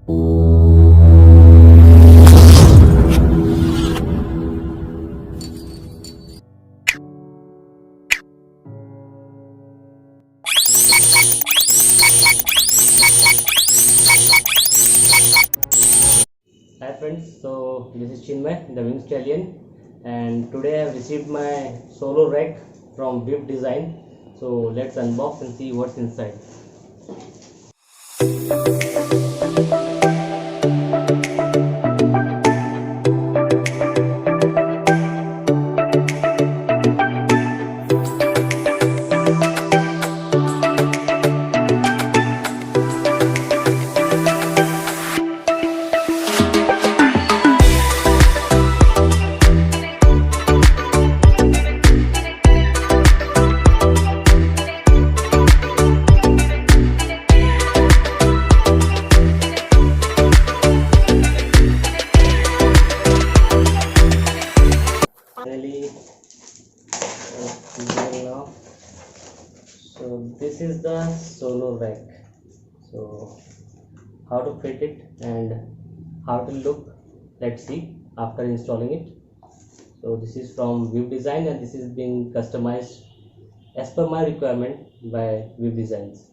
Hi friends, so this is Chinmay, the Wing Stallion, and today I have received my solo rack from Viv Design. So let's unbox and see what's inside. Finally, now, so this is the solo rack. So how to fit it and how to look, let's see after installing it. So this is from Viv Design and this is being customized as per my requirement by Viv Designs.